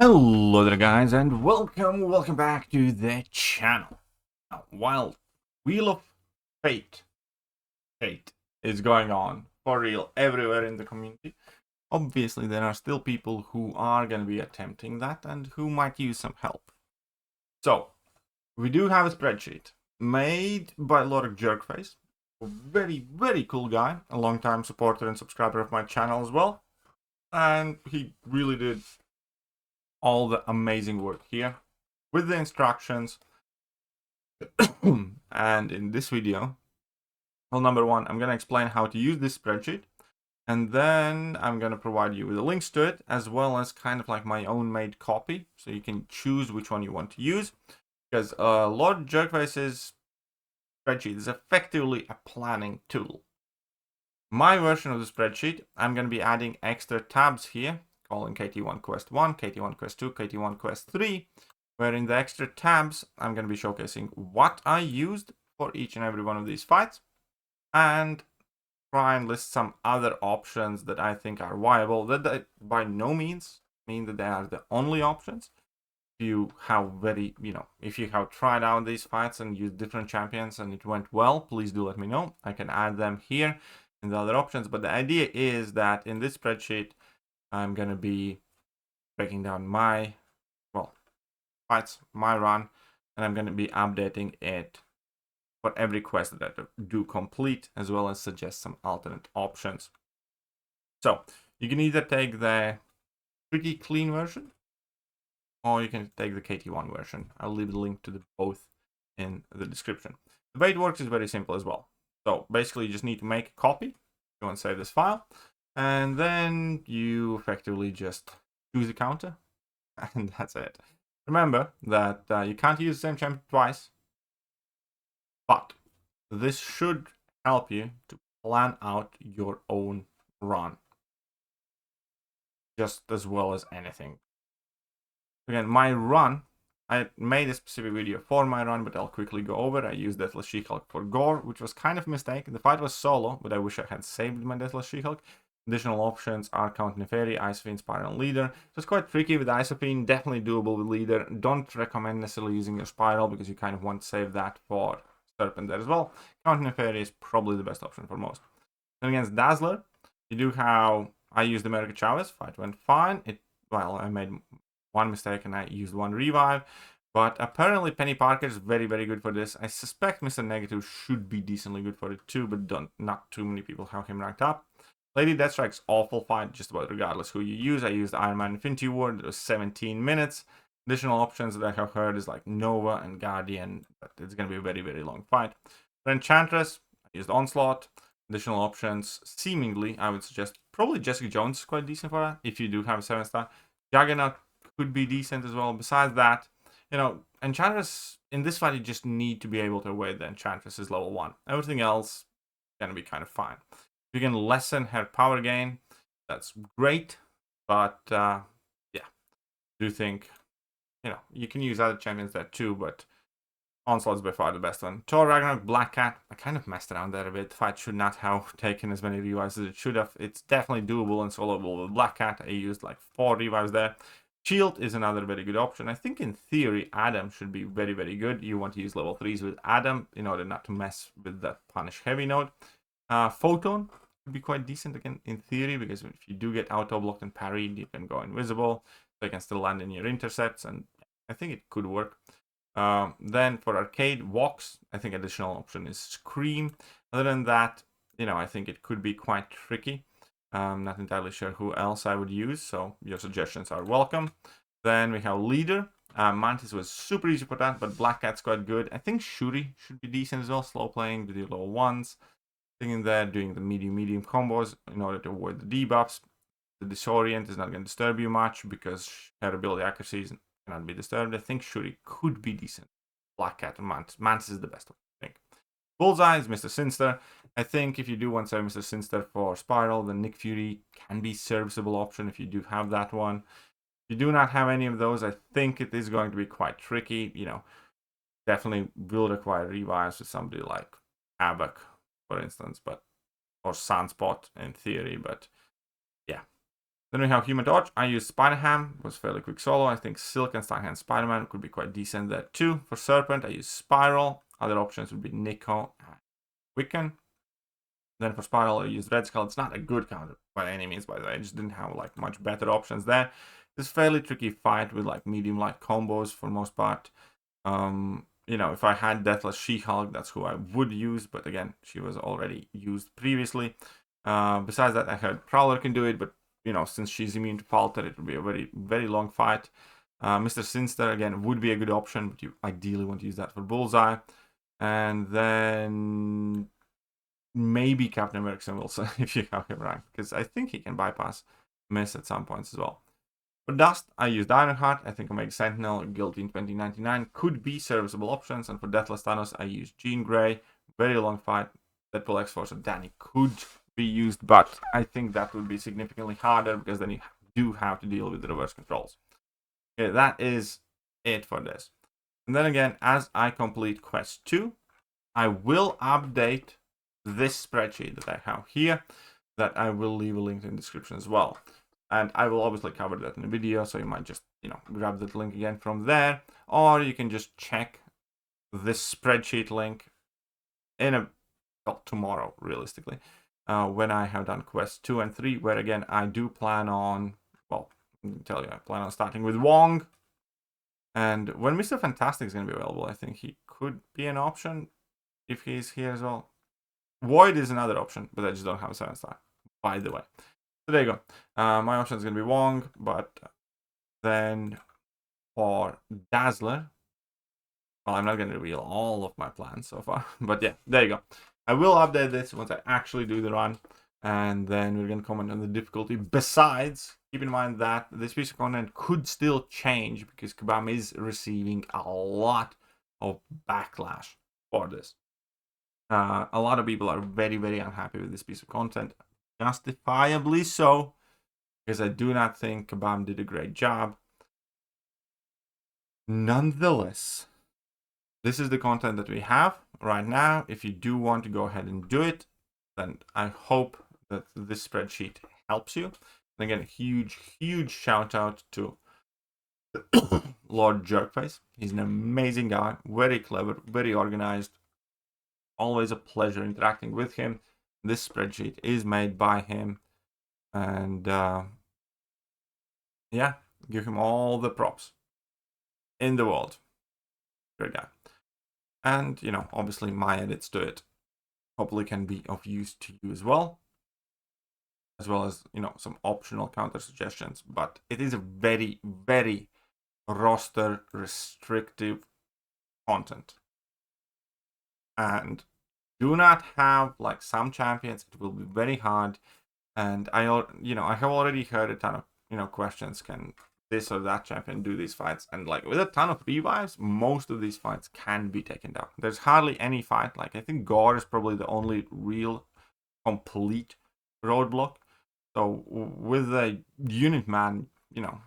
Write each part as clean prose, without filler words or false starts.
Hello there guys, and welcome back to the channel. Now, while Wheel of Fate is going on for real everywhere in the community, obviously there are still people who are going to be attempting that and who might use some help. So, we do have a spreadsheet made by Lord Jerkface, a very cool guy, a long-time supporter and subscriber of my channel as well, and he really did all the amazing work here with the instructions. And in this video, well, number one, I'm going to explain how to use this spreadsheet, and then I'm going to provide you with the links to it, as well as kind of like my own made copy, so you can choose which one you want to use, because Lord Jerkface's spreadsheet is effectively a planning tool. My version of the spreadsheet, I'm going to be adding extra tabs here, calling KT1 Quest 1, KT1 Quest 2, KT1 Quest 3, where in the extra tabs, I'm going to be showcasing what I used for each and every one of these fights, and try and list some other options that I think are viable, that by no means mean that they are the only options. If you have if you have tried out these fights and used different champions and it went well, please do let me know. I can add them here in the other options, but the idea is that in this spreadsheet, I'm going to be breaking down my, fights, my run, and I'm going to be updating it for every quest that I do complete, as well as suggest some alternate options. So, you can either take the pretty clean version, or you can take the KT1 version. I'll leave the link to the both in the description. The way it works is very simple as well. So, basically, you just need to make a copy. You want to save this file. And then you effectively just choose a counter, and that's it. Remember that you can't use the same champion twice, but this should help you to plan out your own run just as well as anything. Again, my run, I made a specific video for my run, but I'll quickly go over. I used Deathless She-Hulk for Gore, which was kind of a mistake. The fight was solo, but I wish I had saved my Deathless She-Hulk. Additional options are Count Neferi, Isophene, Spiral, and Leader. So it's quite tricky with Isophene, definitely doable with Leader. Don't recommend necessarily using your Spiral because you kind of want to save that for Serpent there as well. Count Neferi is probably the best option for most. Then against Dazzler, you do have, I used America Chavez, fight went fine. I made one mistake and I used one revive. But apparently Penny Parker is very good for this. I suspect Mr. Negative should be decently good for it too, but not too many people have him ranked up. Lady Deathstrike's awful fight, just about regardless who you use. I used Iron Man Infinity Ward, it was 17 minutes. Additional options that I have heard is like Nova and Guardian, but it's going to be a very long fight. For Enchantress, I used Onslaught. Additional options, seemingly, I would suggest probably Jessica Jones is quite decent for that, if you do have a 7-star. Juggernaut could be decent as well. Besides that, Enchantress, in this fight, you just need to be able to avoid the Enchantress is level 1. Everything else is going to be kind of fine. You can lessen her power gain, that's great, but yeah, do think, you can use other champions there too, but Onslaught's by far the best one. Thor Ragnarok Black Cat, I kind of messed around there a bit. The fight should not have taken as many revives as it should have. It's definitely doable and soloable with Black Cat. I used like 4 revives there. Shield is another very good option. I think in theory, Adam should be very good. You want to use level 3s with Adam in order not to mess with that Punish Heavy node. Photon would be quite decent again in theory, because if you do get auto-blocked and parried, you can go invisible, so you can still land in your intercepts, and I think it could work. Then for arcade, Vox, I think additional option is Scream. Other than that, I think it could be quite tricky. Not entirely sure who else I would use, so your suggestions are welcome. Then we have Leader. Mantis was super easy for that, but Black Cat's quite good. I think Shuri should be decent as well, slow playing, to do level 1s. Sitting there, doing the medium combos in order to avoid the debuffs. The Disorient is not going to disturb you much because her ability accuracy cannot be disturbed. I think Shuri could be decent. Black Cat and Mantis. Mantis is the best one, I think. Bullseye is Mr. Sinister. I think if you do want to save Mr. Sinister for Spiral, then Nick Fury can be a serviceable option if you do have that one. If you do not have any of those, I think it is going to be quite tricky. Definitely will require revives with somebody like Havoc, for instance, or Sunspot in theory, but yeah. Then we have Human Torch. I use Spider-Ham, was fairly quick solo. I think Silk and Starhand Spider-Man could be quite decent there too. For Serpent, I use Spiral. Other options would be Nico and Wiccan. Then for Spiral, I used Red Skull. It's not a good counter by any means, by the way. I just didn't have like much better options there. It's a fairly tricky fight with like medium-like combos for most part. You know, if I had Deathless She-Hulk, that's who I would use. But again, she was already used previously. Besides that, I heard Prowler can do it, but you know, since she's immune to Palter, it would be a very, very long fight. Mr. Sinister, again, would be a good option, but you ideally want to use that for Bullseye. And then maybe Captain America Wilson, if you have him ranked, because I think he can bypass Miss at some points as well. For Dust, I used Ironheart. I think Omega Sentinel, Guilty in 2099 could be serviceable options. And for Deathless Thanos, I used Jean Grey. Very long fight. Deadpool, X-Force, and Danny could be used, but I think that would be significantly harder because then you do have to deal with the reverse controls. Okay, that is it for this. And then again, as I complete Quest 2, I will update this spreadsheet that I have here, that I will leave a link in the description as well. And I will obviously cover that in the video, so you might just, you know, grab that link again from there, or you can just check this spreadsheet link in tomorrow, realistically, when I have done Quest 2 and 3, where again, I do plan on, well, I can tell you, I plan on starting with Wong. And when Mr. Fantastic is going to be available, I think he could be an option if he's here as well. Void is another option, but I just don't have a 7-star, by the way. So there you go. My option is going to be Wong, but then for Dazzler, well, I'm not going to reveal all of my plans so far, but yeah, there you go. I will update this once I actually do the run, and then we're going to comment on the difficulty. Besides, keep in mind that this piece of content could still change because Kabam is receiving a lot of backlash for this. A lot of people are very, very unhappy with this piece of content, justifiably so, because I do not think Kabam did a great job. Nonetheless, this is the content that we have right now. If you do want to go ahead and do it, then I hope that this spreadsheet helps you. And again, huge shout out to Lord Jerkface. He's an amazing guy, very clever, very organized. Always a pleasure interacting with him. This spreadsheet is made by him, and yeah, give him all the props in the world. Great guy. And, you know, obviously my edits to it hopefully can be of use to you as well as, you know, some optional counter suggestions. But it is a very, very roster restrictive content. And do not have like some champions. It will be very hard. And I have already heard a ton of, you know, questions. Can this or that champion do these fights? And like with a ton of revives, most of these fights can be taken down. There's hardly any fight. Like I think Gore is probably the only real complete roadblock. So with the unit man, you know,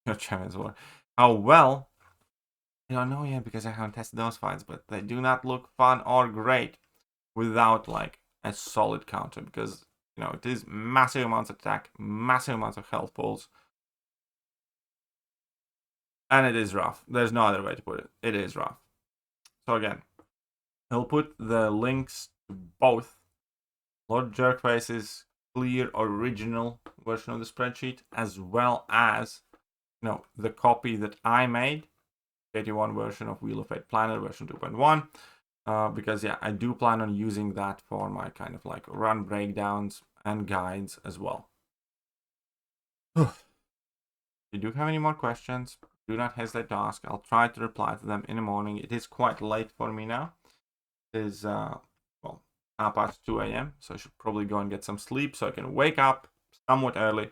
your champions were how well. I don't know yet because I haven't tested those fights, but they do not look fun or great without like a solid counter, because you know it is massive amounts of attack, massive amounts of health pulls, and it is rough. There's no other way to put it. It is rough. So again, I'll put the links to both Lord Jerkface's clear original version of the spreadsheet, as well as, you know, the copy that I made, 81 version of Wheel of Fate Planner version 2.1, because yeah, I do plan on using that for my kind of like run breakdowns and guides as well. If you do have any more questions, do not hesitate to ask. I'll try to reply to them in the morning. It is quite late for me now. It is well, past 2 a.m. so I should probably go and get some sleep so I can wake up somewhat early,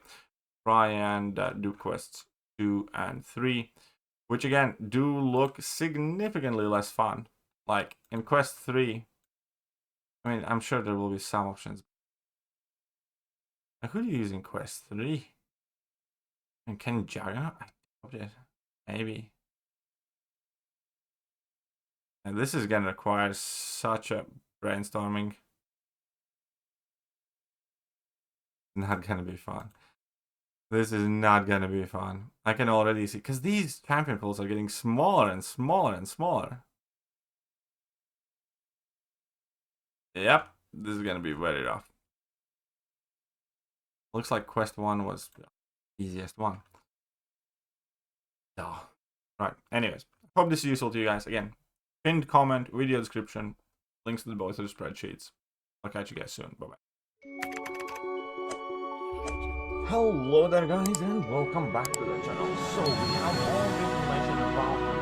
try and do quests 2 and 3, which again do look significantly less fun. Like in quest 3, I mean, I'm sure there will be some options. I could use in quest 3. And can Juggernaut? I doubt it. Maybe. And this is gonna require such a brainstorming. Not gonna be fun. This is not gonna be fun. I can already see, because these champion pools are getting smaller and smaller and smaller. Yep, this is gonna be very rough. Looks like quest 1 was the easiest one. Oh. Right, anyways, hope this is useful to you guys. Again, pinned comment, video description, links to both of the spreadsheets. I'll catch you guys soon. Bye-bye. Hello there guys, and welcome back to the channel. So we have all the information about